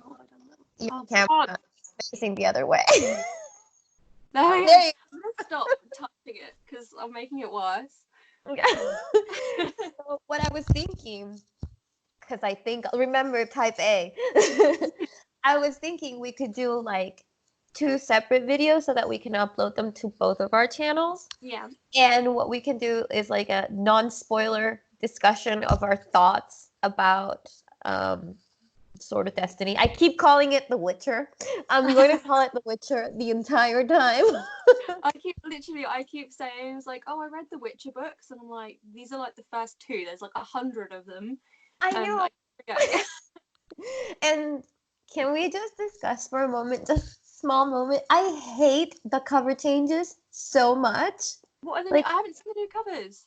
what have I done then? Your Oh, camera God. facing the other way. There you There go. you I'm going to stop touching it because I'm making it worse. go. So what I was thinking, because I think, remember type A, I was thinking we could do like 2 separate videos so that we can upload them to both of our channels. Yeah. And what we can do is like a non-spoiler discussion of our thoughts about sort of Destiny. I keep calling it The Witcher. I'm going to call it The Witcher the entire time. I keep saying, it's like, oh, I read the Witcher books, and I'm like, these are like the first 2. There's like 100 of them. I know. forget. And can we just discuss for a moment, just small moment? I hate the cover changes so much. What are the Like, I haven't seen the new covers.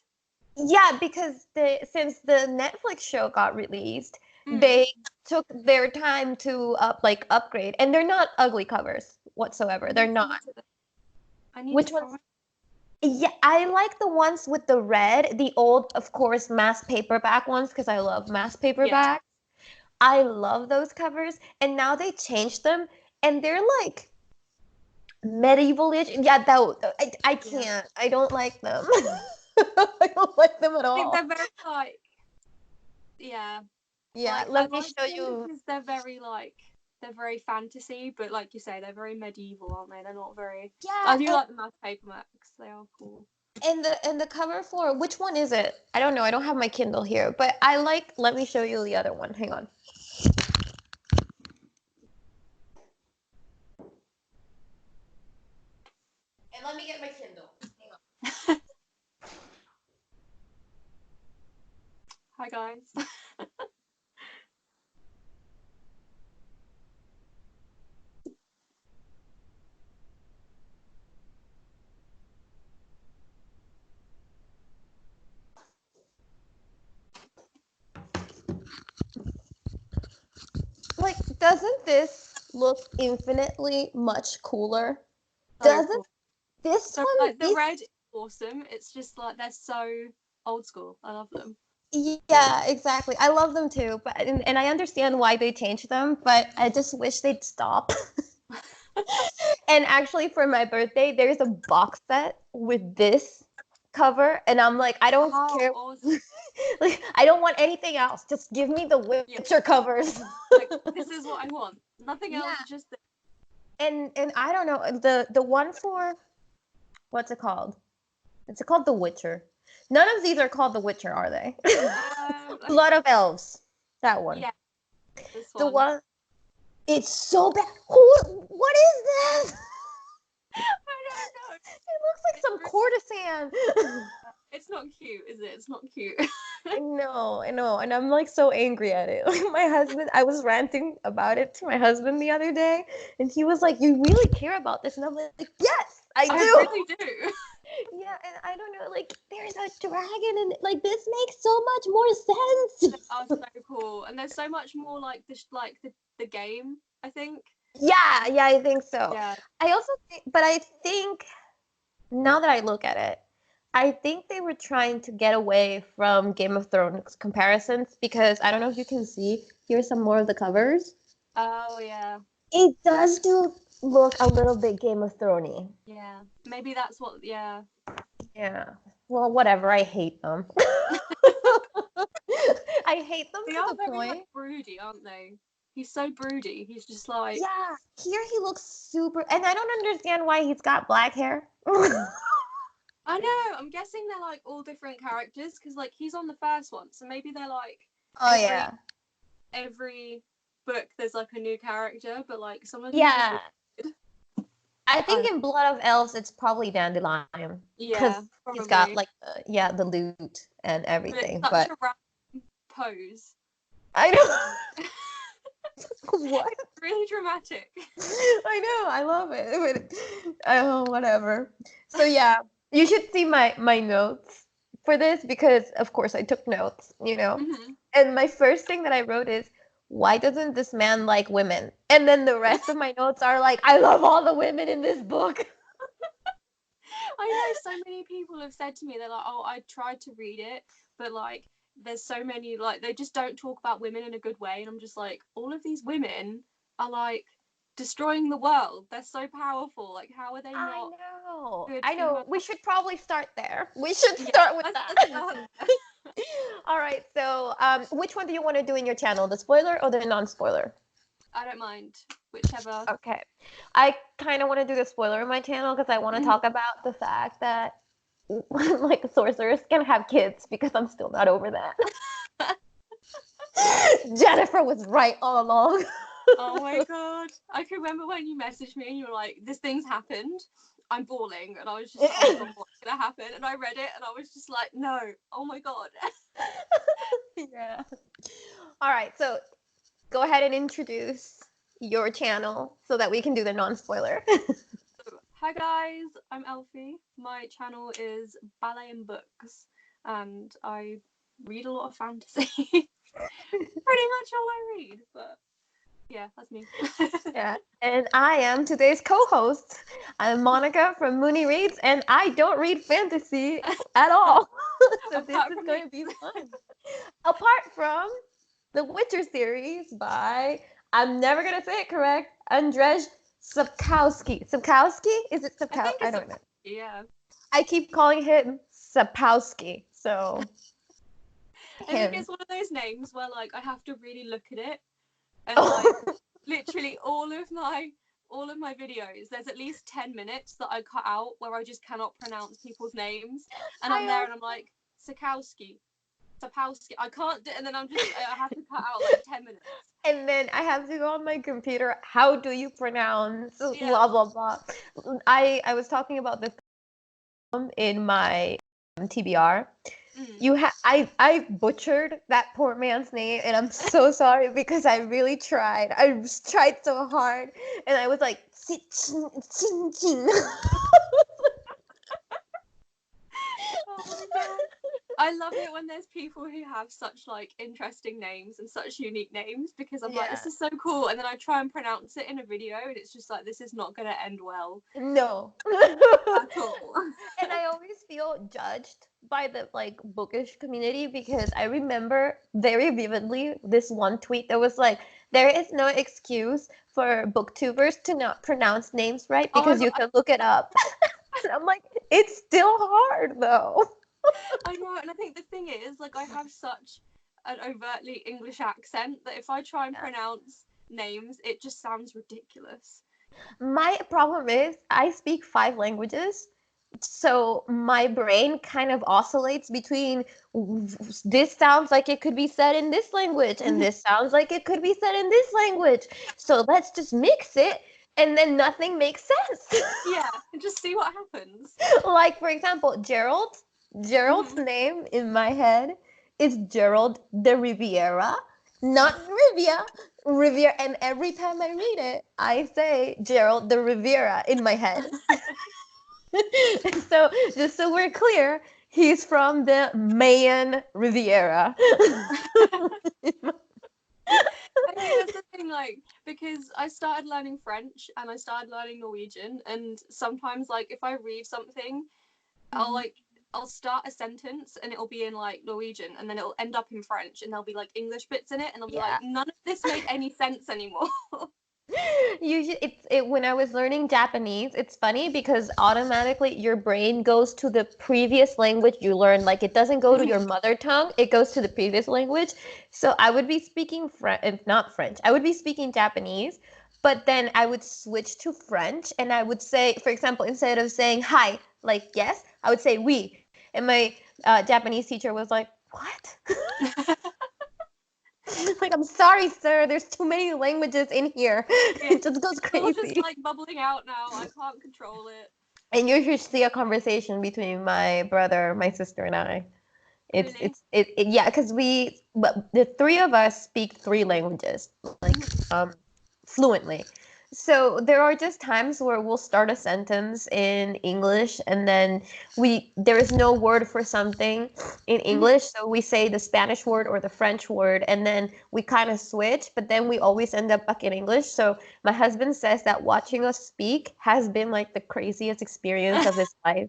yeah, because since the Netflix show got released, Mm. they took their time to upgrade, and they're not ugly covers whatsoever. They're not. Which ones? Yeah, I like the ones with the red, the old, of course, mass paperback ones, because I love mass paperback. I love those covers, and now they changed them, and they're like medieval-ish. Yeah, I can't. Yeah. I don't like them. I don't like them at I all. think they're very like, yeah. Yeah, Like, let I me like show them you. because they're very fantasy, but like you say, they're very medieval, aren't they? They're not very. Yeah, I do like the mass paperbacks. They are cool. and the cover for which one is it? I don't know. I don't have my Kindle here, but I like. Let me show you the other one. Hang on. And let me get my Kindle. Hang on. Hi guys. Like, doesn't this look infinitely much cooler? So Doesn't cool. this So one? like the red is awesome. It's just like they're so old school. I love them. Yeah, exactly. I love them too, but and I understand why they changed them, but I just wish they'd stop. And actually, for my birthday, there's a box set with this cover, and I'm like, I don't care. Awesome. Like, I don't want anything else. Just give me the Witcher covers. Like, this is what I want. Nothing else. Yeah. Just And I don't know the one for what's it called? It's called The Witcher. None of these are called The Witcher, are they? Blood of Elves. That one. Yeah. This The one. one. It's so bad. What is this? I don't know. It looks like some courtesan. It's not cute, is it? It's not cute. I know, and I'm like so angry at it. Like my husband, I was ranting about it to my husband the other day, and he was like, "You really care about this?" And I'm like, "Yes, I do." I really do. Yeah, and I don't know, like there's a dragon, and like this makes so much more sense. They are so cool, and there's so much more like the game. I think. Yeah, I think so. Yeah. I also think, but I think now that I look at it, I think they were trying to get away from Game of Thrones comparisons because I don't know if you can see. Here's some more of the covers. Oh yeah. It does look a little bit Game of Thrones-y. Yeah. Maybe that's what. Yeah. Yeah. Well, whatever. I hate them. I hate them They to are the very point. like broody, aren't they? He's so broody. He's just like. Yeah. Here he looks super, and I don't understand why he's got black hair. I know. I'm guessing they're like all different characters because like he's on the first one, so maybe they're like. Oh yeah. Every book there's like a new character, but like some of them. Yeah. I think in Blood of Elves it's probably Dandelion. Yeah, he's got like the lute and everything. But it's such a random pose. I know. What? It's really dramatic. I know. I love it. Oh, whatever. So yeah, you should see my notes for this because of course I took notes, you know. Mm-hmm. And my first thing that I wrote is, why doesn't this man like women? And then the rest of my notes are like, I love all the women in this book. I know so many people have said to me, they're like, oh, I tried to read it, but like there's so many, like they just don't talk about women in a good way. And I'm just like, all of these women are like destroying the world. They're so powerful. Like, how are they not good I know. human? We should probably start there. We should Yeah, start with let's that. start there. All right. So, which one do you want to do in your channel, the spoiler or the non-spoiler? I don't mind, whichever. Okay. I kind of want to do the spoiler in my channel because I want to talk about the fact that like sorcerers can have kids because I'm still not over that. Jennifer was right all along. Oh my god. I can remember when you messaged me and you were like, this thing's happened. I'm bawling. And I was just like, oh my god, what's going to happen? And I read it and I was just like, no. Oh my god. Yeah. All right. So go ahead and introduce your channel so that we can do the non-spoiler. Hi guys, I'm Elfie. My channel is Ballet and Books. And I read a lot of fantasy. Pretty much all I read. But yeah, that's me. Yeah, and I am today's co-host. I'm Monica from Mooney Reads, and I don't read fantasy at all. So this is going to be fun. Apart from the Witcher series by, I'm never going to say it correct, Andrzej Sapkowski. Sapkowski? Is it Sapkowski? I don't know. Yeah. I keep calling him Sapkowski, so I think it's one of those names where like I have to really look at it. And like literally all of my videos, there's at least 10 minutes that I cut out where I just cannot pronounce people's names, and I'm there and I'm like Sapkowski. I can't do, and then I have to cut out like 10 minutes. And then I have to go on my computer. How do you pronounce blah blah blah? I was talking about this in my TBR. I butchered that poor man's name, and I'm so sorry because I really tried. I tried so hard, and I was like, oh my god. I love it when there's people who have such like interesting names and such unique names, because I'm like, this is so cool, and then I try and pronounce it in a video and it's just like, this is not gonna end well. No. At all. And I always feel judged by the like bookish community because I remember very vividly this one tweet that was like, there is no excuse for booktubers to not pronounce names right because you can look it up. And I'm like, it's still hard though. I know, and I think the thing is, like, I have such an overtly English accent that if I try and pronounce names, it just sounds ridiculous. My problem is I speak 5 languages, so my brain kind of oscillates between this sounds like it could be said in this language and this sounds like it could be said in this language. So let's just mix it, and then nothing makes sense. Yeah, and just see what happens. Like, for example, Gerald's name in my head is Gerald de Riviera, not Riviera, and every time I read it, I say Gerald de Riviera in my head. So, just so we're clear, he's from the Mayan Riviera. I think that's the thing, like, because I started learning French and I started learning Norwegian, and sometimes, like, if I read something, I'll start a sentence and it'll be in like Norwegian, and then it'll end up in French, and there'll be like English bits in it, and I'll be like, none of this made any sense anymore. Usually, when I was learning Japanese, it's funny because automatically your brain goes to the previous language you learned. Like, it doesn't go to your mother tongue; it goes to the previous language. So I would be speaking not French. I would be speaking Japanese, but then I would switch to French, and I would say, for example, instead of saying hi, like yes, I would say oui. And my Japanese teacher was like, what? Like, I'm sorry, sir. There's too many languages in here. It just goes crazy. It's all just like bubbling out now. I can't control it. And you should see a conversation between my brother, my sister, and I. Yeah, because the 3 of us speak 3 languages, like fluently. So there are just times where we'll start a sentence in English, and then there is no word for something in English, so we say the Spanish word or the French word, and then we kind of switch, but then we always end up back in English. So my husband says that watching us speak has been like the craziest experience of his life,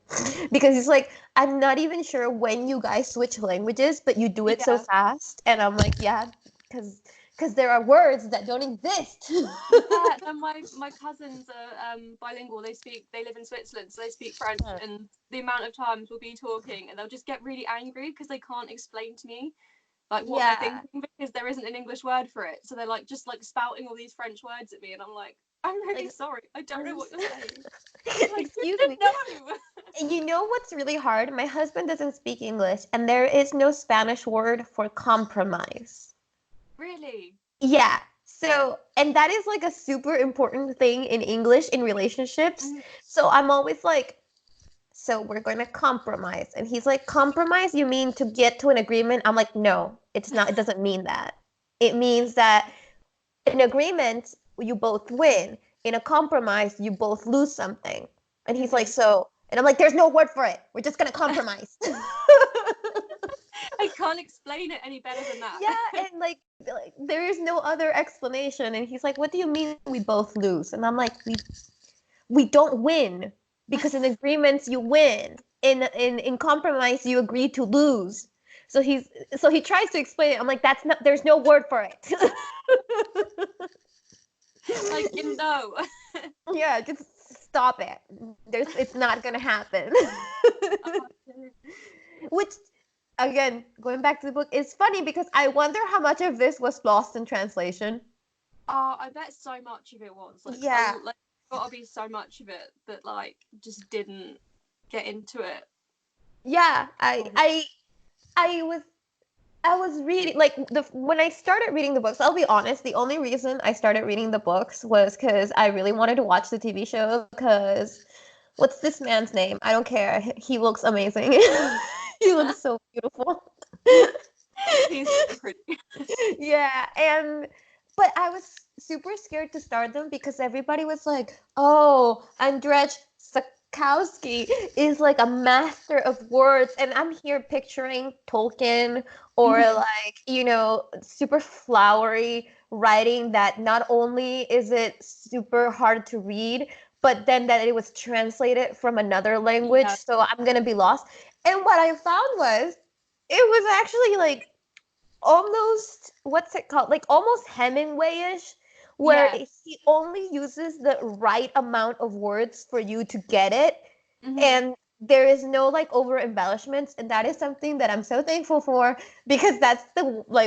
because he's like, I'm not even sure when you guys switch languages, but you do it so fast. And I'm like, yeah, because because there are words that don't exist. Yeah, and my cousins are bilingual. They live in Switzerland, so they speak French. And the amount of times we'll be talking, and they'll just get really angry because they can't explain to me like what they're thinking because there isn't an English word for it. So they're like just like spouting all these French words at me, and I'm like, I'm really sorry, I don't know what you're saying. Like, excuse me. No. You know what's really hard? My husband doesn't speak English, and there is no Spanish word for compromise. Really? Yeah. So, and that is like a super important thing in English in relationships. So I'm always like, so we're going to compromise. And he's like, compromise? You mean to get to an agreement? I'm like, no, it's not. It doesn't mean that. It means that in agreement, you both win. In a compromise, you both lose something. And he's like, so, and I'm like, there's no word for it. We're just going to compromise. I can't explain it any better than that. Yeah, and like there is no other explanation. And he's like, what do you mean we both lose? And I'm like, we don't win, because in agreements you win. In compromise you agree to lose. So he tries to explain it. I'm like, there's no word for it. Like, no. Yeah, just stop it. It's not gonna happen. Which, again, going back to the book, is funny because I wonder how much of this was lost in translation. I bet so much of it was. Like, yeah. Like, gotta be so much of it that like just didn't get into it. Yeah, I was reading, like, when I started reading the books, I'll be honest, the only reason I started reading the books was because I really wanted to watch the TV show, because what's this man's name? I don't care. He looks amazing. He looks so beautiful. He's pretty. Yeah, but I was super scared to start them because everybody was like, oh, Andrzej Sapkowski is like a master of words, and I'm here picturing Tolkien or like, super flowery writing that not only is it super hard to read, but then that it was translated from another language, so I'm gonna be lost. And what I found was it was actually like almost, what's it called, like almost Hemingway-ish, where he only uses the right amount of words for you to get it, and there is no like over embellishments, and that is something that I'm so thankful for, because that's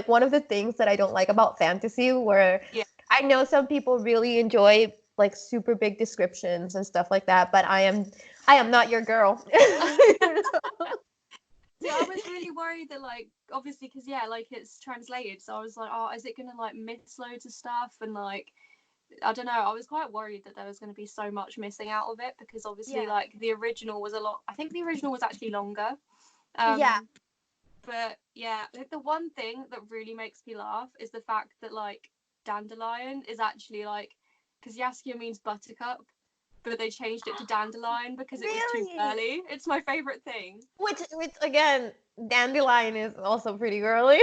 one of the things that I don't like about fantasy, where I know some people really enjoy like super big descriptions and stuff like that, but I am not your girl. See, I was really worried that, like, obviously, because like it's translated, so I was like, oh, is it gonna like miss loads of stuff? And like, I don't know, I was quite worried that there was going to be so much missing out of it, because obviously like the original was a lot. I think the original was actually longer. But yeah, like the one thing that really makes me laugh is the fact that like dandelion is actually like, because Yaskia means buttercup, but they changed it to dandelion because it was too girly. It's my favorite thing. Which again, dandelion is also pretty girly.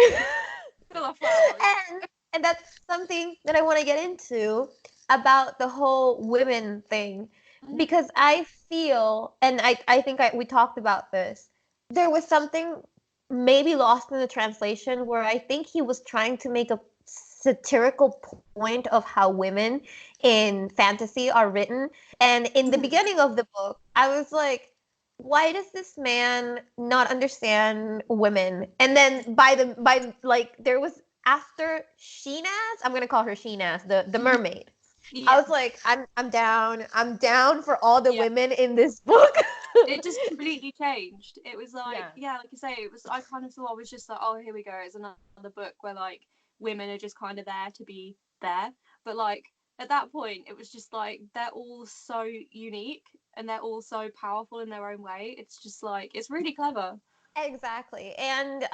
Full of flowers. And that's something that I want to get into about the whole women thing, because I feel, and I think we talked about this, there was something maybe lost in the translation where I think he was trying to make a satirical point of how women in fantasy are written. And in the beginning of the book, I was like, why does this man not understand women? And then by like there was, after Sheenaz, I'm gonna call her Sheenaz, the mermaid. I was like, I'm down for all the women in this book. It just completely changed. It was like, like you say, it was, I kind of thought, I was just like, oh, here we go, it's another book where like women are just kind of there to be there. But like at that point it was just like, they're all so unique and they're all so powerful in their own way. It's just like, it's really clever. Exactly. And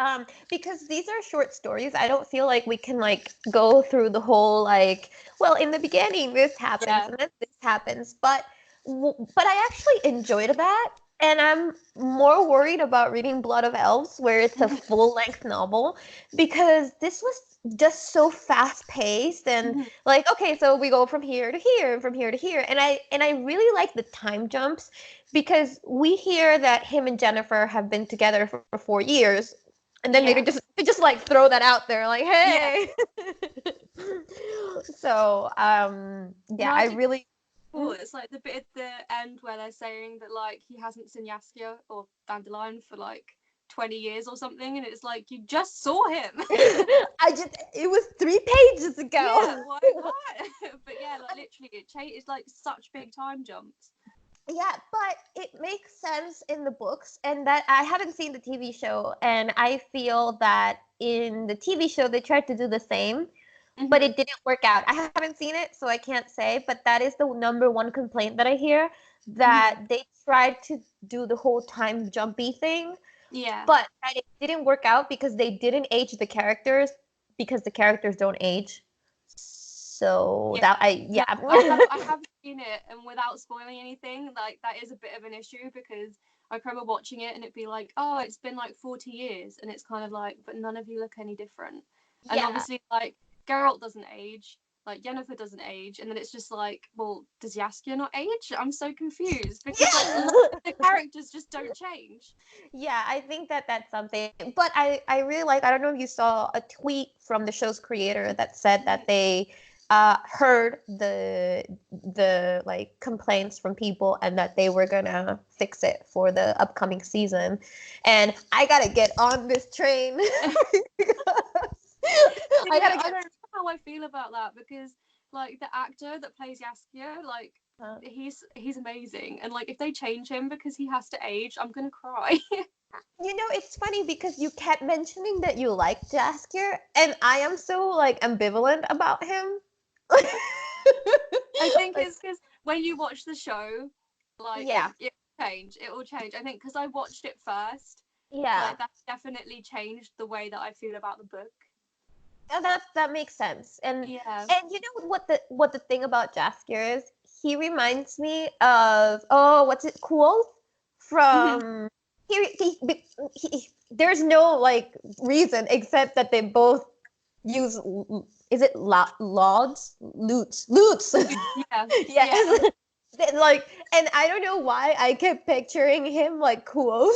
because these are short stories, I don't feel like we can like go through the whole like, well, in the beginning this happens and then this happens, but I actually enjoyed that. And I'm more worried about reading Blood of Elves, where it's a full-length novel, because this was just so fast-paced and like, okay, so we go from here to here and from here to here, and I really like the time jumps, because we hear that him and Jennifer have been together for 4 years, And then they just like throw that out there, like, hey. Yeah. So yeah, I really. Cool. It's like the bit at the end where they're saying that like he hasn't seen Yaskia or Dandelion for like 20 years or something, and it's like you just saw him. It was 3 pages ago. Yeah, what? But yeah, like literally it's like such big time jumps. Yeah, but it makes sense in the books, and that I haven't seen the TV show, and I feel that in the TV show they tried to do the same, but it didn't work out. I haven't seen it, so I can't say, but that is the number one complaint that I hear, that they tried to do the whole time jumpy thing, but that it didn't work out because they didn't age the characters, because the characters don't age. So I have seen it, and without spoiling anything, like that is a bit of an issue, because I remember watching it and it'd be like, oh, it's been like 40 years, and it's kind of like, but none of you look any different. And obviously, like Geralt doesn't age, like Yennefer doesn't age, and then it's just like, well, does Yaskia not age? I'm so confused, because like, the characters just don't change. Yeah, I think that that's something. But I really like, I don't know if you saw a tweet from the show's creator that said that they heard the like complaints from people, and that they were gonna fix it for the upcoming season. And I gotta get on this train. I don't know how I feel about that, because like the actor that plays Yaskia, like he's amazing, and like if they change him because he has to age, I'm gonna cry. You know, it's funny because you kept mentioning that you liked Jaskier, and I am so like ambivalent about him. I think it's because when you watch the show, like it will change. I think because I watched it first, like that definitely changed the way that I feel about the book. And that makes sense. And you know what the thing about Jaskier is? He reminds me of what's it, Cool from there's no like reason except that they both use, is it loots yes. Like, and I don't know why I kept picturing him like Cool.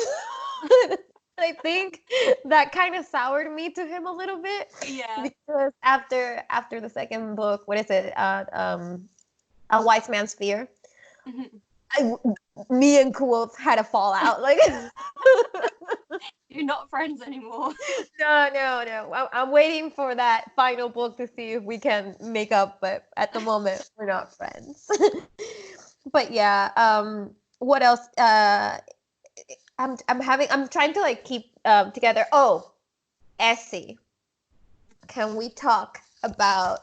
I think that kind of soured me to him a little bit. Yeah. Because after the second book, what is it? A Wise Man's Fear. Me and Quoth had a fallout. Like, you're not friends anymore. No. I'm waiting for that final book to see if we can make up, but at the moment we're not friends. But yeah, what else? I'm trying to like keep together. Oh, Essie, can we talk about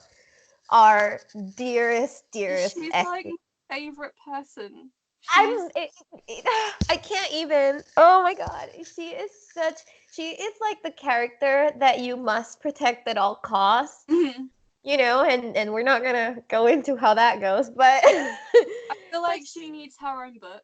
our dearest She's Essie? like my favorite person. I can't even. Oh my god, she is like the character that you must protect at all costs. You know, and we're not gonna go into how that goes, but I feel like she needs her own book.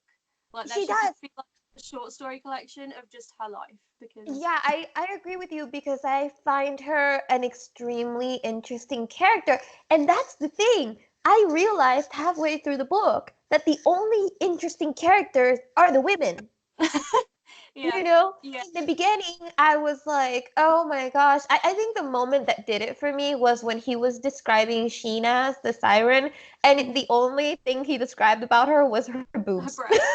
Like she does. Just be like a short story collection of just her life, because I agree with you, because I find her an extremely interesting character, and that's the thing. I realized halfway through the book that the only interesting characters are the women. You know, in the beginning, I was like, oh my gosh. I think the moment that did it for me was when he was describing Sheena as the siren, and the only thing he described about her was her boobs. Her breasts.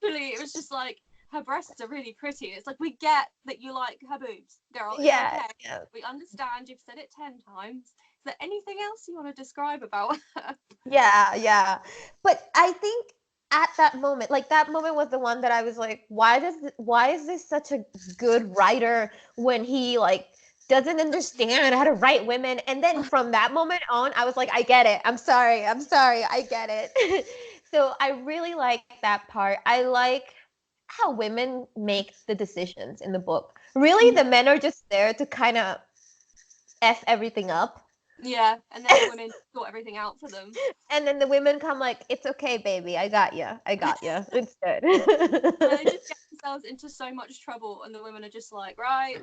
Literally, it was just like, her breasts are really pretty. It's like, we get that you like her boobs, girl. It's okay. We understand. You've said it 10 times. Is there anything else you want to describe about her? Yeah. But I think at that moment, like that moment was the one that I was like, why is this such a good writer when he like doesn't understand how to write women? And then from that moment on, I was like, I get it. I'm sorry, I get it. So I really like that part. I like how women make the decisions in the book. Really, the men are just there to kind of F everything up. Yeah, and then the women sort everything out for them. And then the women come like, it's okay, baby. I got you. It's good. They just get themselves into so much trouble, and the women are just like, right,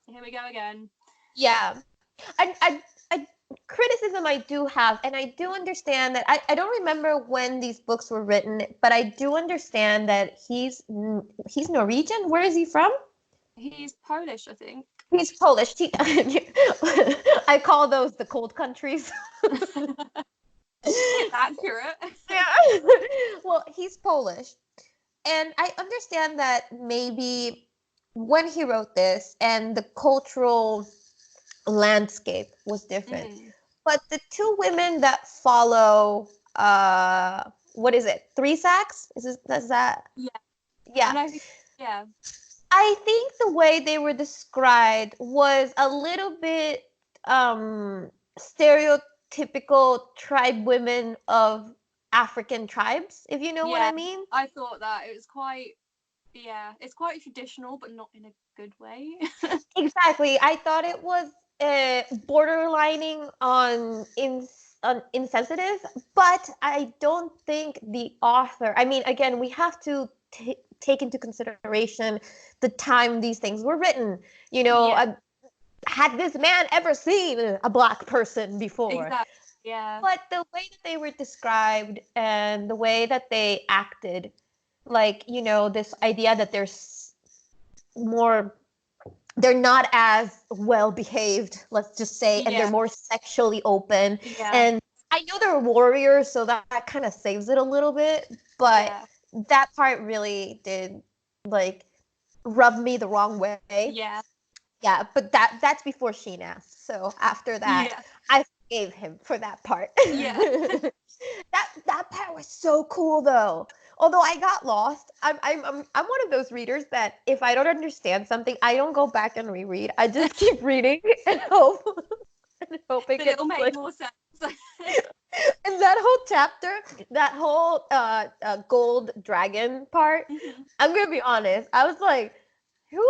here we go again. Yeah. I criticism I do have, and I do understand that I don't remember when these books were written, but I do understand that he's Norwegian. Where is he from? He's Polish, I think. He's Polish. I call those the cold countries. It's accurate. Yeah. Well, he's Polish. And I understand that maybe when he wrote this and the cultural landscape was different. But the two women that follow, what is it? Three Sacks? Is that? Yeah. Yeah. And I think, yeah. I think the way they were described was a little bit stereotypical tribe women of African tribes, if you know what I mean. I thought that it was quite, it's quite traditional, but not in a good way. Exactly. I thought it was borderlining on insensitive, but I don't think the author. I mean, again, we have to take into consideration the time these things were written. You know, had this man ever seen a black person before? Exactly. Yeah. But the way that they were described and the way that they acted, like, you know, this idea that there's more, they're not as well behaved, let's just say, and they're more sexually open. And I know they're warriors, so that kind of saves it a little bit, but that part really did like rub me the wrong way. Yeah, but that's before Sheen asked. So after that, I forgave him for that part. That part was so cool though. Although I got lost, I'm one of those readers that if I don't understand something, I don't go back and reread. I just keep reading and hope it'll make more sense. And that whole chapter, that whole gold dragon part, I'm gonna be honest. I was like, who?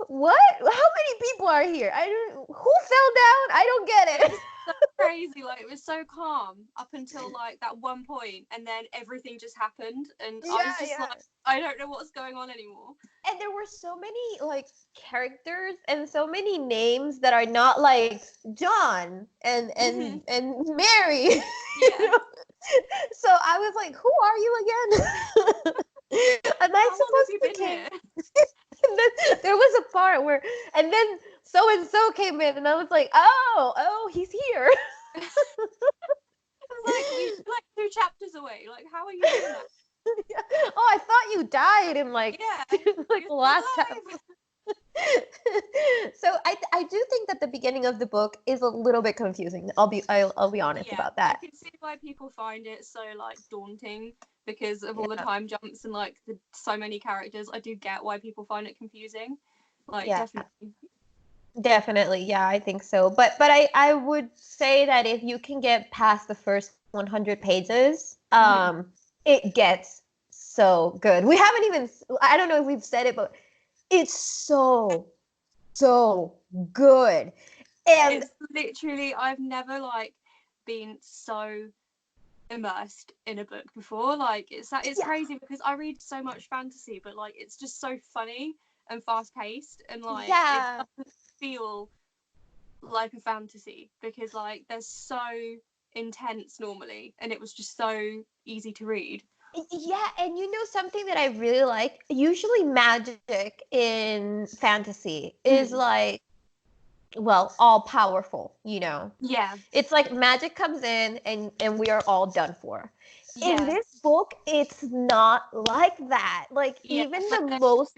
What? How many people are here? Who fell down? I don't get it. So crazy. Like, it was so calm up until like that one point, and then everything just happened, and I was just like, I don't know what's going on anymore. And there were so many like characters and so many names that are not like John and Mary. So I was like, who are you again? Am I supposed to care? And then there was a part where, and then so and so came in, and I was like, oh, he's here. Like, like 2 chapters away. Like, how are you doing that? Oh, I thought you died in like like the last chapter. So I do think that the beginning of the book is a little bit confusing. I'll be honest about that. I can see why people find it so like daunting because of all the time jumps and like so many characters. I do get why people find it confusing. Like definitely, yeah, I think so. But I would say that if you can get past the first 100 pages, it gets so good. We haven't even, I don't know if we've said it, but it's so good. And it's literally, I've never like been so immersed in a book before. Like it's crazy because I read so much fantasy, but like it's just so funny and fast paced, and like it doesn't feel like a fantasy because like they're so intense normally, and it was just so easy to read. Yeah, and you know something that I really like? Usually magic in fantasy is like, well, all powerful, you know? Yeah. It's like magic comes in and we are all done for. Yeah. In this book, it's not like that. Like even the most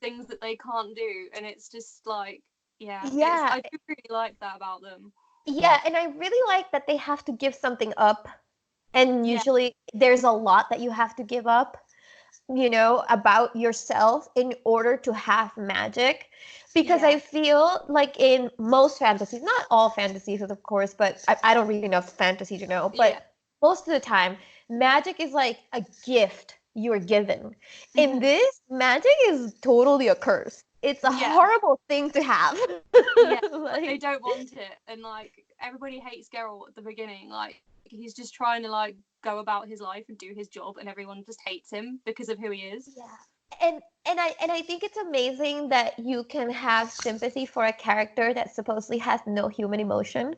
things that they can't do, and it's just like, I do really like that about them. Yeah, and I really like that they have to give something up. And usually there's a lot that you have to give up, you know, about yourself in order to have magic. Because I feel like in most fantasies, not all fantasies, of course, but I don't read enough fantasy to know, but most of the time, magic is like a gift you're given. In this, magic is totally a curse. It's a horrible thing to have. Like, they don't want it. And like everybody hates Geralt at the beginning. Like he's just trying to like go about his life and do his job, and everyone just hates him because of who he is. And I think it's amazing that you can have sympathy for a character that supposedly has no human emotion.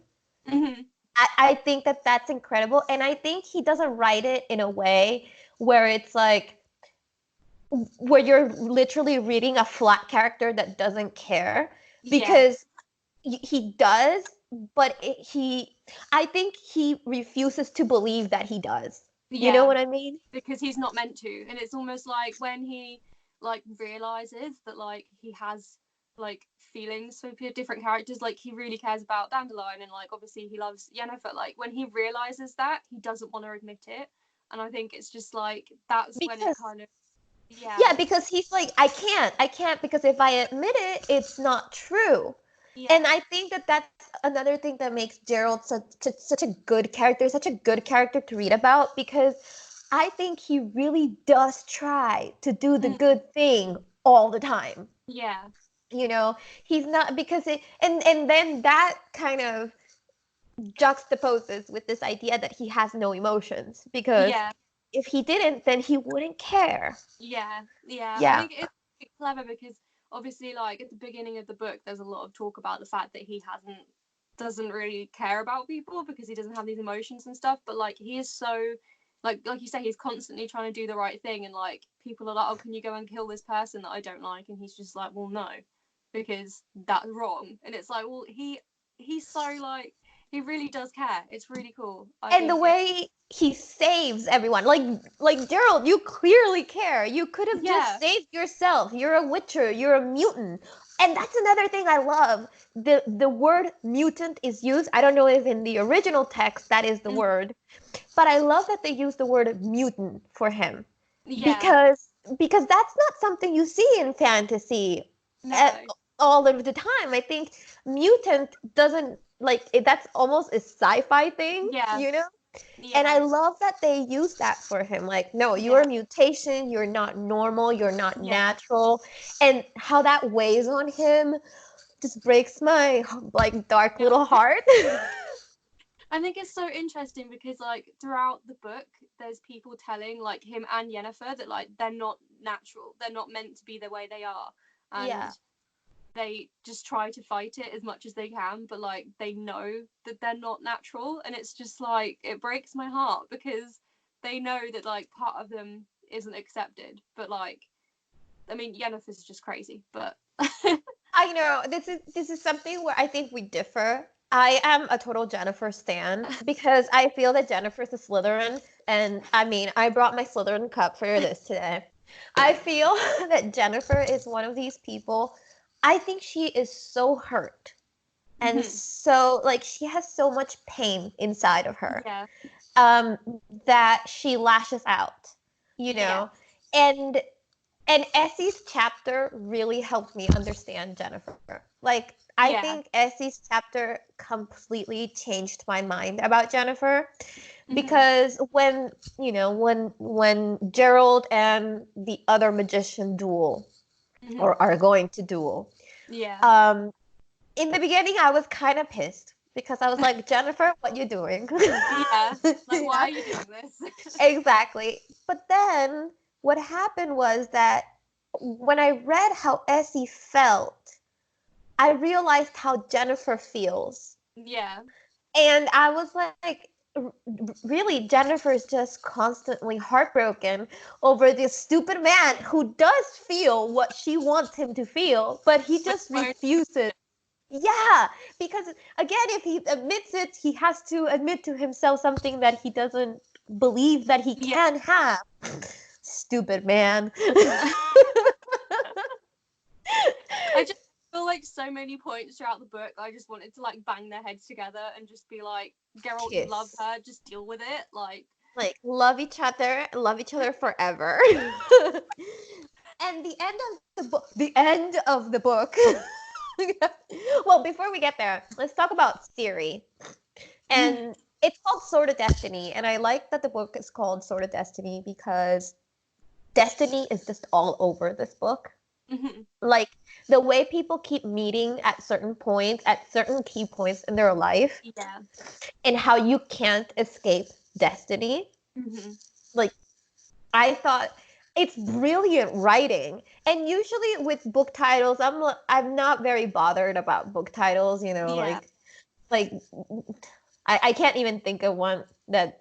I think that that's incredible, and I think he doesn't write it in a way where it's like where you're literally reading a flat character that doesn't care. Yeah. because he does, but I think he refuses to believe that he does. You know Yeah. what I mean? Because he's not meant to, and it's almost like when he like realizes that like he has like feelings for different characters, like he really cares about Dandelion, and like obviously he loves Yennefer. Like when he realizes that, he doesn't want to admit it, and I think it's just like that's when it Because kind of yeah. yeah, because he's like, I can't, because if I admit it, it's not true. Yeah. And I think that that's another thing that makes Gerald such a good character, such a good character to read about, because I think he really does try to do the Mm. good thing all the time. Yeah. You know, he's not, because it, and then that kind of juxtaposes with this idea that he has no emotions, because Yeah. if he didn't, then he wouldn't care. Yeah. Yeah. I Yeah. think it's clever because obviously like at the beginning of the book there's a lot of talk about the fact that he doesn't really care about people because he doesn't have these emotions and stuff, but like he is so like you say, he's constantly trying to do the right thing, and like people are like, oh, can you go and kill this person that I don't like, and he's just like, well, no, because that's wrong. And it's like, well, he's so like he really does care. It's really cool. I And the think it way he saves everyone, like Gerald, you clearly care. You could have just yeah. saved yourself. You're a witcher, you're a mutant. And that's another thing I love. The word mutant is used. I don't know if in the original text that is the Mm, word, but I love that they use the word mutant for him, yeah. because that's not something you see in fantasy at, No. all of the time. I think mutant doesn't, like that's almost a sci-fi thing, Yeah. you know? And I Yeah. love that they use that for him. Like, no, you're Yeah. a mutation, you're not normal, you're not Yeah. natural. And how that weighs on him just breaks my like dark Yeah. little heart. I think it's so interesting because like throughout the book, there's people telling like him and Yennefer that like they're not natural, they're not meant to be the way they are, and Yeah. they just try to fight it as much as they can, but like they know that they're not natural, and it's just like it breaks my heart because they know that like part of them isn't accepted, but like I mean Yennefer's just crazy, but I know this is something where I think we differ. I am a total Jennifer stan because I feel that Jennifer's a Slytherin, and I mean, I brought my Slytherin cup for this today. I feel that Jennifer is one of these people. I think she is so hurt, and mhm, so like she has so much pain inside of her, yeah, um, that she lashes out, you yeah, know, and Essie's chapter really helped me understand Jennifer. Like, I yeah, think Essie's chapter completely changed my mind about Jennifer, mhm, because when Gerald and the other magician duel, mhm, or are going to duel, yeah, um, in the beginning I was kind of pissed because I was like, Jennifer, what you doing? yeah. Like, why Yeah, are you doing this? exactly. But then what happened was that when I read how Essie felt, I realized how Jennifer feels. Yeah, And I was like, really, Jennifer's just constantly heartbroken over this stupid man who does feel what she wants him to feel, but he but just won't. refuses. Yeah, because again, if he admits it, he has to admit to himself something that he doesn't believe that he Yeah. can have. Stupid man. I just feel like so many points throughout the book, I just wanted to like bang their heads together and just be like, Geralt, you love Kiss. her, just deal with it. Like, Like, love each other forever. And the end of the book. Well, before we get there, let's talk about Siri. And it's called Sword of Destiny, and I like that the book is called Sword of Destiny because destiny is just all over this book. mhm, Like, the way people keep meeting at certain points, at certain key points in their life, yeah, and how you can't escape destiny. mhm, Like, I thought it's brilliant writing. And usually with book titles, I'm not very bothered about book titles, yeah, like I can't even think of one that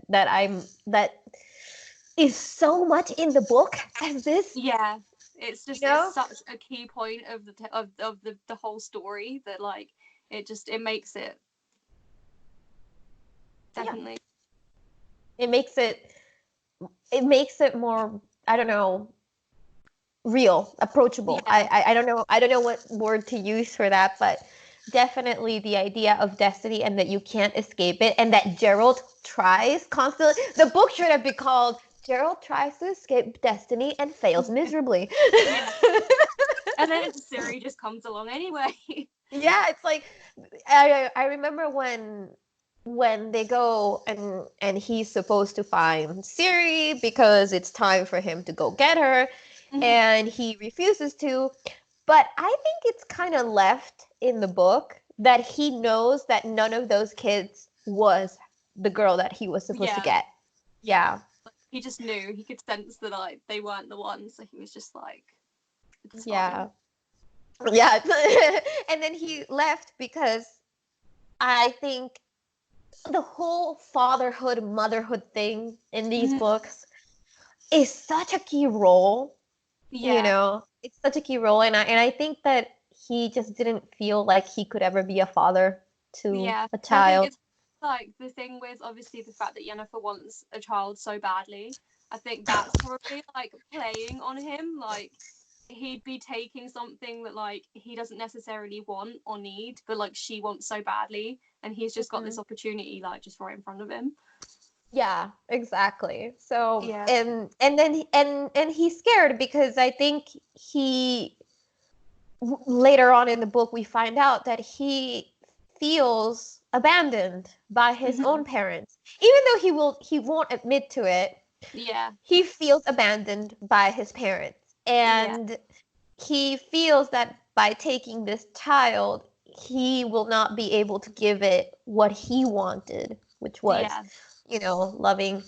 is so much in the book as this. yeah, It's just You know? it's such a key point of the whole story that like it makes it definitely. Yeah. It makes it more, I don't know, real, approachable. Yeah. I don't know what word to use for that, but definitely the idea of destiny and that you can't escape it, and that Gerald tries constantly. The book should have been called Gerald Tries to Escape Destiny and Fails Miserably. Yeah. And then Siri just comes along anyway. Yeah, it's like I remember when they go and he's supposed to find Siri because it's time for him to go get her, and he refuses to. But I think it's kind of left in the book that he knows that none of those kids was the girl that he was supposed to Yeah. get. Yeah. He just knew. He could sense that like they weren't the ones, so he was just like, it's Yeah. fine. Yeah. And then he left because I think the whole fatherhood, motherhood thing in these books is such a key role. Yeah. You know, it's such a key role, and I think that he just didn't feel like he could ever be a father to a I think child. it's like the thing with obviously the fact that Yennefer wants a child so badly. I think that's probably like playing on him. Like he'd be taking something that like he doesn't necessarily want or need, but like she wants so badly, and he's just got this opportunity like just right in front of him. Yeah, exactly. So Yeah. and then and he's scared because I think later on in the book we find out that he feels abandoned by his own parents. Even though he won't admit to it, Yeah. he feels abandoned by his parents. And he feels that by taking this child, he will not be able to give it what he wanted, which was, you know, loving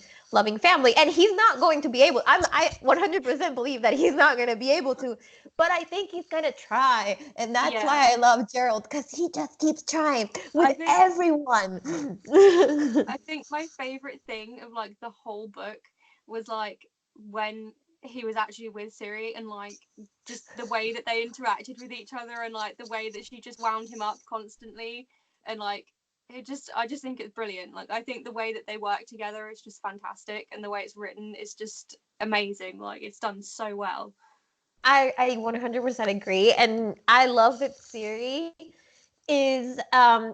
family. And he's not going to be able. I 100% believe that he's not going to be able to, but I think he's going to try. And that's why I love Gerald, because he just keeps trying with everyone. I think my favorite thing of like the whole book was like when he was actually with Siri, and like just the way that they interacted with each other, and like the way that she just wound him up constantly, and like I just think it's brilliant. Like I think the way that they work together is just fantastic, and the way it's written is just amazing. Like it's done so well. I 100% agree, and I love that Siri is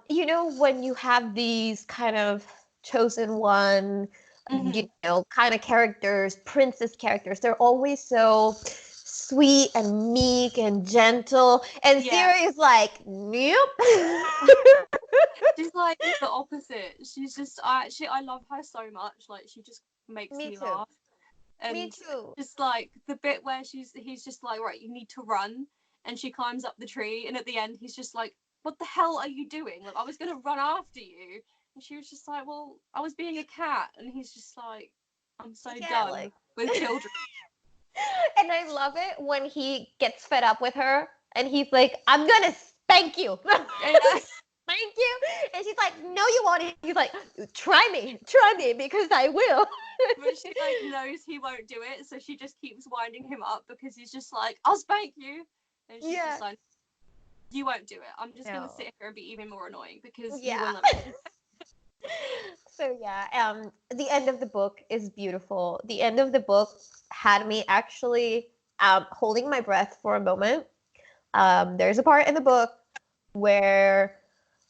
you know, when you have these kind of chosen one, you know, kind of characters, princess characters, they're always so sweet and meek and gentle, and Siri is like, nope. She's like the opposite. She's just I love her so much. Like she just makes me laugh. And me too. just like the bit where he's just like, right, you need to run, and she climbs up the tree, and at the end he's just like, what the hell are you doing? Like I was gonna run after you, and she was just like, well, I was being a cat, and he's just like, I'm so done like... with children. And I love it when he gets fed up with her and he's like, I'm gonna spank you. Thank you. And she's like, no, you won't. He's like, try me because I will. But she like knows he won't do it, so she just keeps winding him up because he's just like, I'll spank you, and she's just like, you won't do it. I'm just gonna sit here and be even more annoying because you won't let me. So the end of the book is beautiful. The end of the book had me actually holding my breath for a moment. There's a part in the book where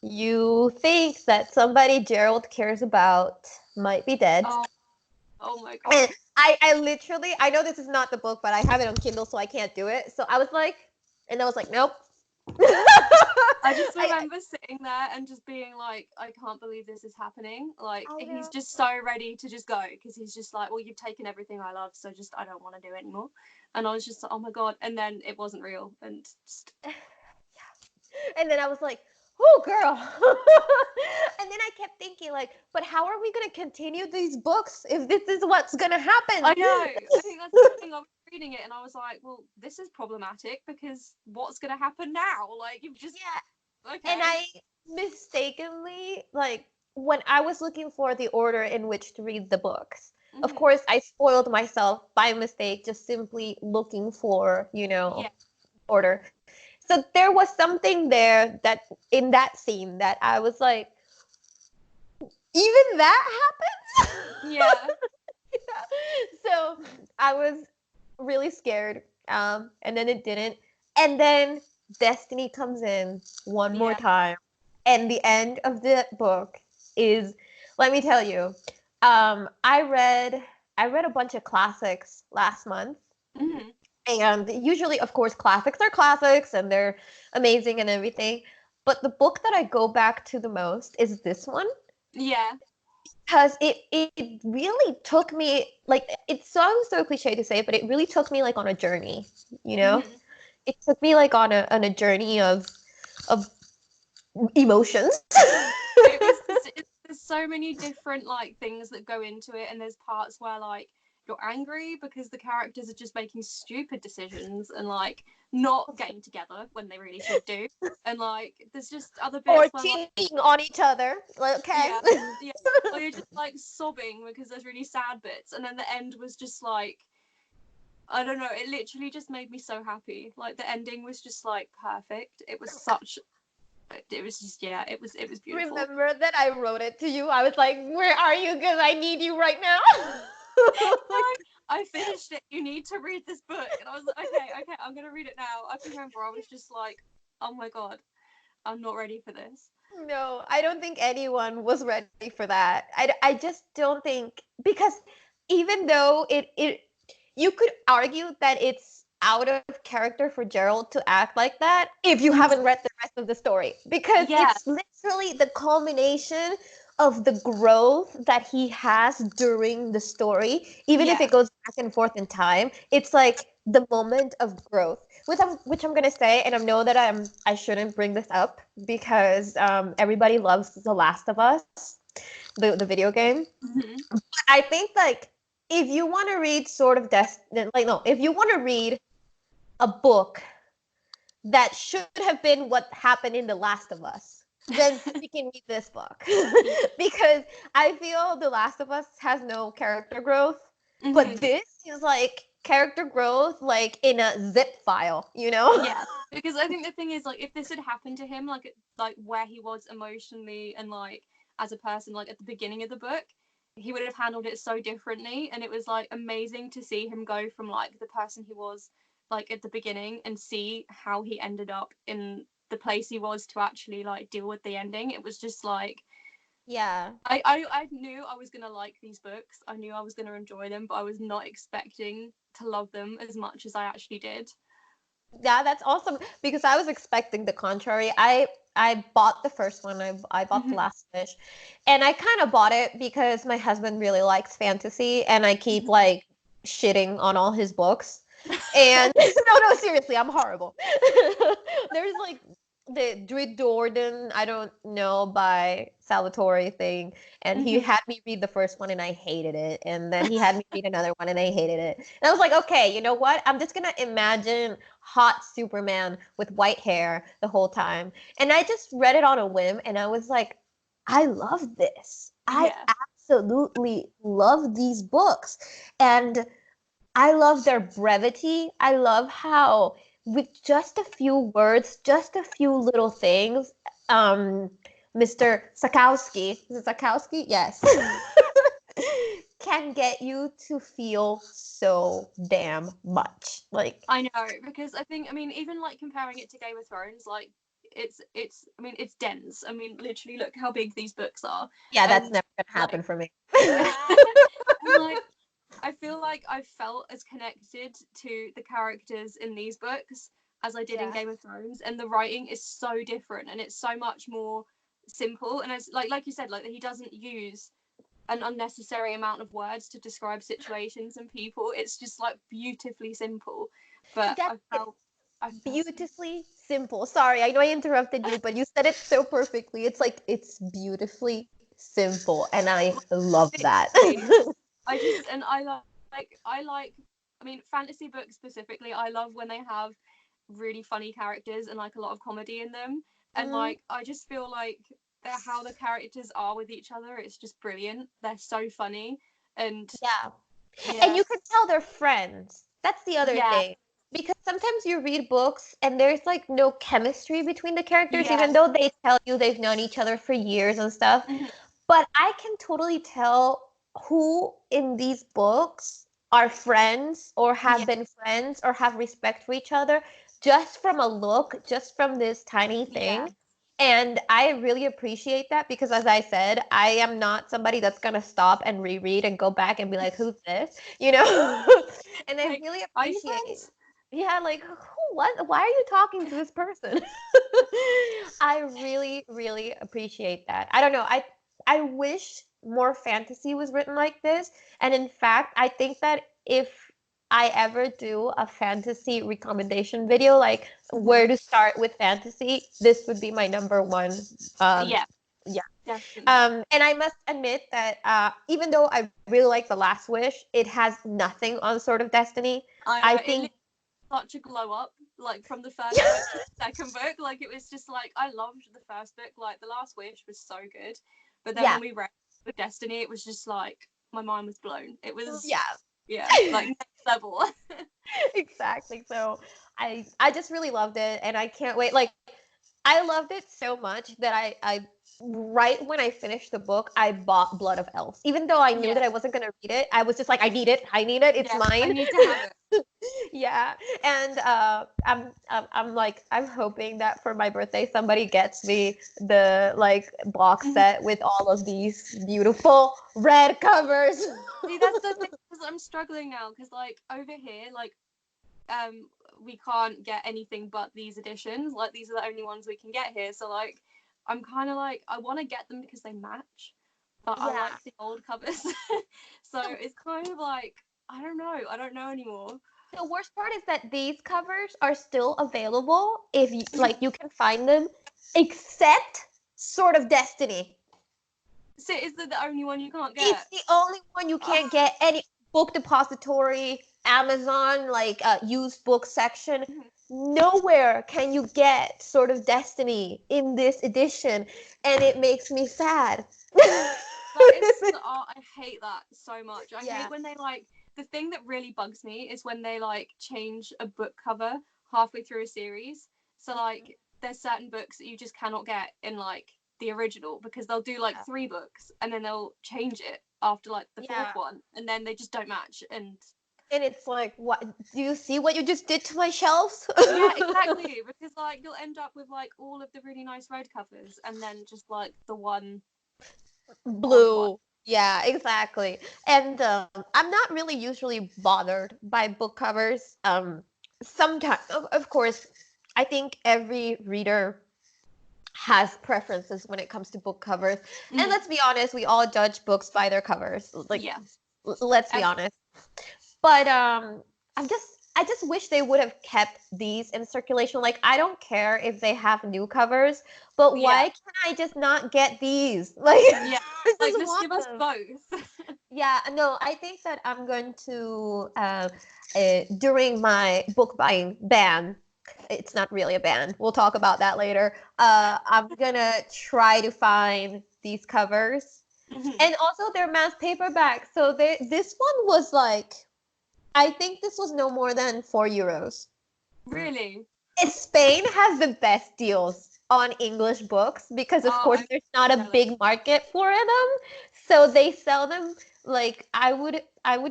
you think that somebody Gerald cares about might be dead. Oh my god. And I literally, I know this is not the book, but I have it on Kindle, so I can't do it. So I was like, nope. I just remember sitting there and just being like, I can't believe this is happening. Like, he's just so ready to just go because he's just like, well, you've taken everything I love, so just I don't want to do it anymore. And I was just like, oh my god. And then it wasn't real, and just... And then I was like, oh girl. And then I kept thinking like, but how are we going to continue these books if this is what's going to happen? I know. I think that's the thing. I was reading it and I was like, well, this is problematic because what's going to happen now? Like, you've just... Okay. And I mistakenly, like, when I was looking for the order in which to read the books, of course, I spoiled myself by mistake, just simply looking for, Yeah. order. So there was something there that in that scene that I was like, even that happens? Yeah. So I was really scared. And then it didn't. And then Destiny comes in one more Yeah. time. And the end of the book is, let me tell you, I read a bunch of classics last month. Hmm. And usually, of course, classics are classics and they're amazing and everything. But the book that I go back to the most is this one, Yeah. because it really took me, like, it sounds so cliche to say, but it really took me like on a journey, you know? Hmm. It took me like on a journey of emotions. It was there's so many different like things that go into it, and there's parts where like you're angry because the characters are just making stupid decisions and like not getting together when they really should do, and like there's just other Or bits where like cheating on each other. Okay. yeah, yeah, or you're just like sobbing because there's really sad bits, and then the end was just like I don't know, it literally just made me so happy. Like the ending was just like perfect. It was just yeah, it was beautiful. Remember that I wrote it to you? I was like, where are you? Because I need you right now. I finished it. You need to read this book. And I was like, okay, I'm gonna read it now. I can remember I was just like, oh my god, I'm not ready for this. No, I don't think anyone was ready for that. I just don't think, because even though you could argue that it's out of character for Gerald to act like that if you haven't read the rest of the story, because Yeah, it's literally the culmination of the growth that he has during the story, even if yeah, it goes back and forth in time. It's like the moment of growth, which I'm gonna say, and I know that I shouldn't bring this up because everybody loves The Last of Us, the video game. hmm, I think like if you want to read sort of like no, if you want to read a book that should have been what happened in The Last of Us, then freaking read this book. yeah, Because I feel The Last of Us has no character growth, but hmm, this is like character growth like in a zip file, you know? yeah. Because I think the thing is, like, if this had happened to him, like where he was emotionally and like as a person, like at the beginning of the book, he would have handled it so differently, and it was like amazing to see him go from like the person he was like at the beginning and see how he ended up in the place he was to actually like deal with the ending. It was just like Yeah. I knew I was gonna like these books. I knew I was gonna enjoy them, but I was not expecting to love them as much as I actually did. Yeah, that's awesome because I was expecting the contrary. I bought the first one. I bought The Hmm. Last Wish, and I kind of bought it because my husband really likes fantasy, and I keep Hmm. like shitting on all his books. And no, seriously, I'm horrible. There's like the Druid Jordan, I don't know, by Salvatore thing, and he Hmm. had me read the first one and I hated it, and then he had me read another one and I hated it. And I was like, okay, you know what? I'm just gonna imagine hot Superman with white hair the whole time. And I just read it on a whim and I was like, I love this. I Yeah, absolutely love these books. And I love their brevity. I love how, with just a few words, just a few little things, um, Mr. Sakowski, is it Sakowski? Yes. Can get you to feel so damn much. Like, I know, because I mean even like comparing it to Game of Thrones, like it's I mean it's dense. I mean literally look how big these books are, yeah, that's and never gonna like happen for me. and like I feel like I felt as connected to the characters in these books as I did in Yeah. Game of Thrones, and the writing is so different and it's so much more simple, and it's like you said, like he doesn't use an unnecessary amount of words to describe situations and people. It's just like beautifully simple. But That's it. I felt Beautifully simple. Sorry, I know I interrupted you, but you said it so perfectly. It's like it's beautifully simple, and I love that. literally, I just and I like I mean fantasy books specifically. I love when they have really funny characters and like a lot of comedy in them. And Mhm. like I just feel like how the characters are with each other, it's just brilliant. They're so funny. And Yeah. And yeah, you can tell they're friends. That's the other yeah, thing. Because sometimes you read books and there's like no chemistry between the characters, yeah, even though they tell you they've known each other for years and stuff. mhm, But I can totally tell who in these books are friends or yeah, have been friends or have respect for each other just from a look, just from this tiny yeah. thing. And I really appreciate that because, as I said, I am not somebody that's going to stop and reread and go back and be like, who's this? You know? And I Like, really are you appreciate, friends? yeah, like, who, what? Why are you talking to this person? I really, really appreciate that. I don't know. I wish more fantasy was written like this. And in fact, I think that if I ever do a fantasy recommendation video, like Mhm. where to start with fantasy, this would be my number one. Um, Yeah, yeah. definitely. And I must admit that even though I really like The Last Wish, it has nothing on Sword of Destiny. I I know it think. lit such a glow up, like from the first book to the second book. Like it was just like I loved the first book. Like The Last Wish was so good, but then Yeah. when we read with Destiny, it was just like my mind was blown. It was Yeah. yeah, like next level. Exactly. So I just really loved it and I can't wait. Like I loved it so much that I right when I finished the book, I bought Blood of Elves. Even though I knew Yeah, that I wasn't gonna read it, I was just like, I need it. I need it. It's yeah, I mine. need to have it. Yeah. And I'm like I'm hoping that for my birthday somebody gets me the like box Mhm. set with all of these beautiful red covers. See, that's the thing because I'm struggling now because like over here, like we can't get anything but these editions. Like these are the only ones we can get here. So like I'm kind of like I want to get them because they match, but I Yeah. like the old covers. So it's kind of like I don't know. I don't know anymore. The worst part is that these covers are still available if you like you can find them, except Sort of Destiny. So is that the only one you can't It's get? the only one you Oh, can't get any book depository, Amazon, like used book section. Nowhere can you get Sort of Destiny in this edition, and it makes me sad. that is oh, I hate that so much. I Yeah. hate when they like the thing that really bugs me is when they like change a book cover halfway through a series. So like there's certain books that you just cannot get in like the original because they'll do like 3 books and then they'll change it after like the fourth Yeah. one and then they just don't match and And it's like, what? Do you see what you just did to my shelves? yeah, exactly, because like you'll end up with like all of the really nice red covers and then just like the one odd one. Blue. Yeah, exactly. And I'm not really usually bothered by book covers. Sometimes, of course, I think every reader has preferences when it comes to book covers. And Mhm. let's be honest, we all judge books by their covers. Like, Yeah. let's be honest. But I just wish they would have kept these in circulation. Like I don't care if they have new covers, but why Yeah. can I just not get these? Like Yeah. I Like just just want give us them. both. Yeah, no, I think that I'm going to during my book buying ban. It's not really a ban. We'll talk about that later. I'm gonna try to find these covers, Mhm. and also they're mass paperback. So this one was like I think this was no more than €4. Really? Spain has the best deals on English books because, of Oh, course, I'm there's not a jealous. big market for them. So they sell them like I would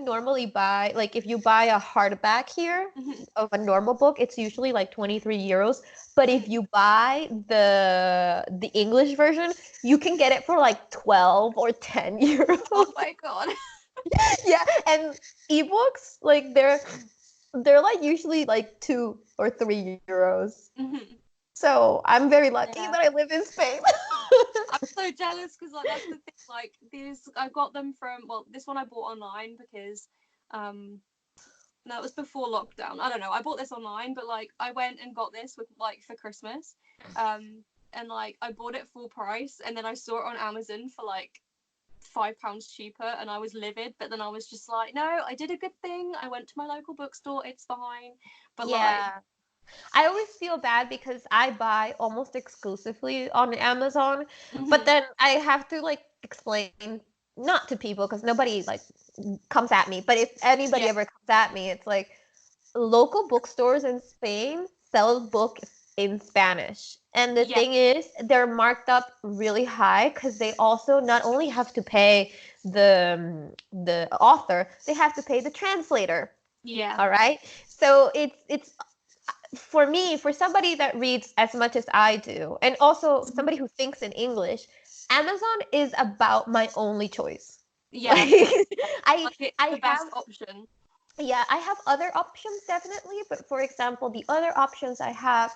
normally buy like if you buy a hardback here Mhm. of a normal book, it's usually like €23. But if you buy the English version, you can get it for like 12 or €10. Oh my god. Yeah, and ebooks like they're like usually like 2 or 3 euros. Mhm. So I'm very lucky Yeah. that I live in Spain. I'm so jealous because like that's the thing. Like these, I got them from well, this one I bought online because um no, it was before lockdown. I don't know. I bought this online, but like I went and got this with like for Christmas. And like I bought it full price and then I saw it on Amazon for like £5 cheaper and I was livid, but then I was just like, no, I did a good thing. I went to my local bookstore, it's fine. But like Yeah. I always feel bad because I buy almost exclusively on Amazon, but mhm, then I have to like explain not to people because nobody like comes at me, but if anybody ever comes at me, it's like local bookstores in Spain sell books in Spanish. And the thing is, they're marked up really high because they also not only have to pay the author, they have to pay the translator. Yeah. All right. So it's for me, for somebody that reads as much as I do, and also somebody who thinks in English, Amazon is about my only choice. Yeah. I the best option. Yeah, I have other options definitely, but for example, the other options I have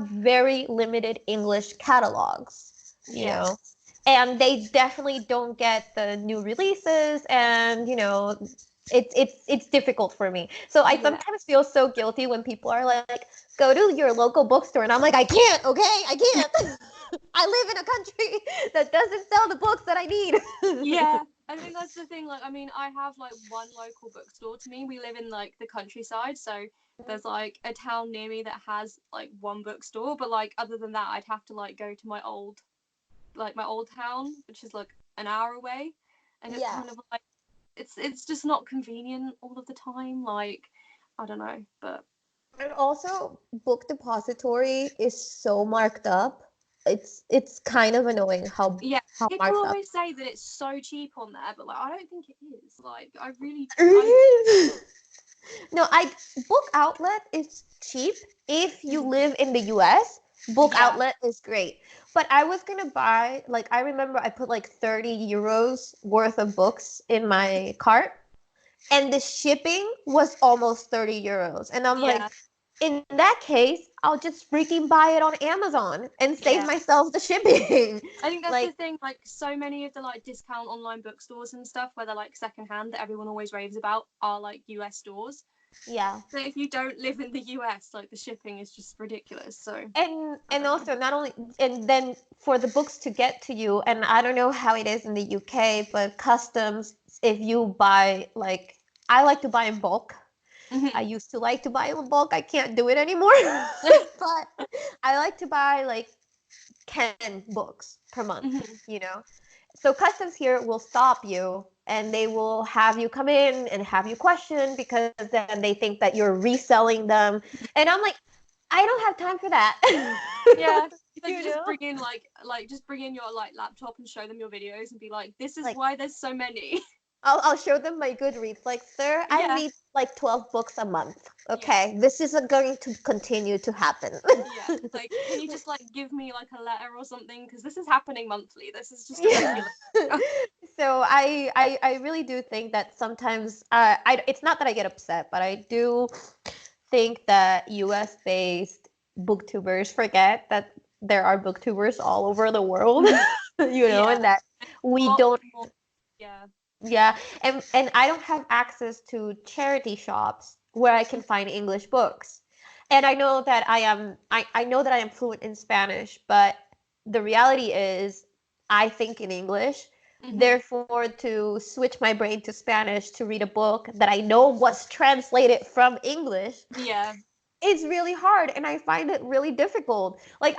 very limited English catalogs, you know. And they definitely don't get the new releases, and you know, it's difficult for me. So I sometimes feel so guilty when people are like, go to your local bookstore, and I'm like, I can't, okay? I can't. I live in a country that doesn't sell the books that I need. Yeah, I think that's the thing. Like, I mean, I have like one local bookstore to me. We live in like the countryside, so there's like a town near me that has like one bookstore. But like, other than that, I'd have to like go to my old town, which is like an hour away, and it's kind of like it's just not convenient all of the time. Like, I don't know, but. And also, Book Depository is so marked up. It's kind of annoying how People marked up. always say that it's so cheap on there, but like I don't think it is. Like I really No, Book Outlet is cheap if you live in the US. Book Outlet is great. But I was gonna buy, like, I remember I put like 30 euros worth of books in my cart, and the shipping was almost 30 euros. And I'm like, in that case, I'll just freaking buy it on Amazon and save myself the shipping. I think that's the thing. Like, so many of the like discount online bookstores and stuff where they're like secondhand that everyone always raves about are like US stores. Yeah. So if you don't live in the US, like the shipping is just ridiculous. So and also not only, and then for the books to get to you, and I don't know how it is in the UK, but customs, if you buy, like, I like to buy in bulk. I used to like to buy in bulk. I can't do it anymore. But I like to buy like 10 books per month, you know? So customs here will stop you, and they will have you come in and have you question, because then they think that you're reselling them. And I'm like, I don't have time for that. Yeah. Like, just bring in just bring in your like laptop and show them your videos and be like, this is like, why there's so many. I'll show them my Goodreads. Like, sir, I read like 12 books a month. Okay, this isn't going to continue to happen. Like, can you just like give me like a letter or something? Because this is happening monthly. This is just ridiculous. So I really do think that sometimes it's not that I get upset, but I do think that US based booktubers forget that there are booktubers all over the world, you know, and that we don't. Yeah, and I don't have access to charity shops where I can find English books. And I know that I know that I am fluent in Spanish, but the reality is I think in English. Therefore, to switch my brain to Spanish to read a book that I know was translated from English, it's really hard, and I find it really difficult. Like,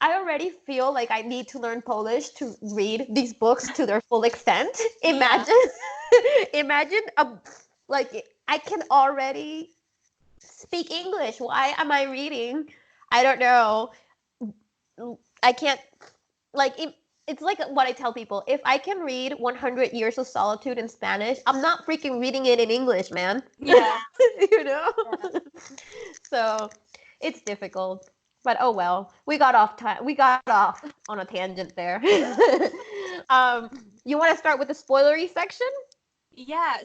I already feel like I need to learn Polish to read these books to their full extent. Imagine, imagine like, I can already speak English. Why am I reading? I don't know. I can't, like, it's like what I tell people. If I can read 100 Years of Solitude in Spanish, I'm not freaking reading it in English, man. Yeah. You know? Yeah. So it's difficult. But oh well, we got off on a tangent there. You want to start with the spoilery section? Yeah.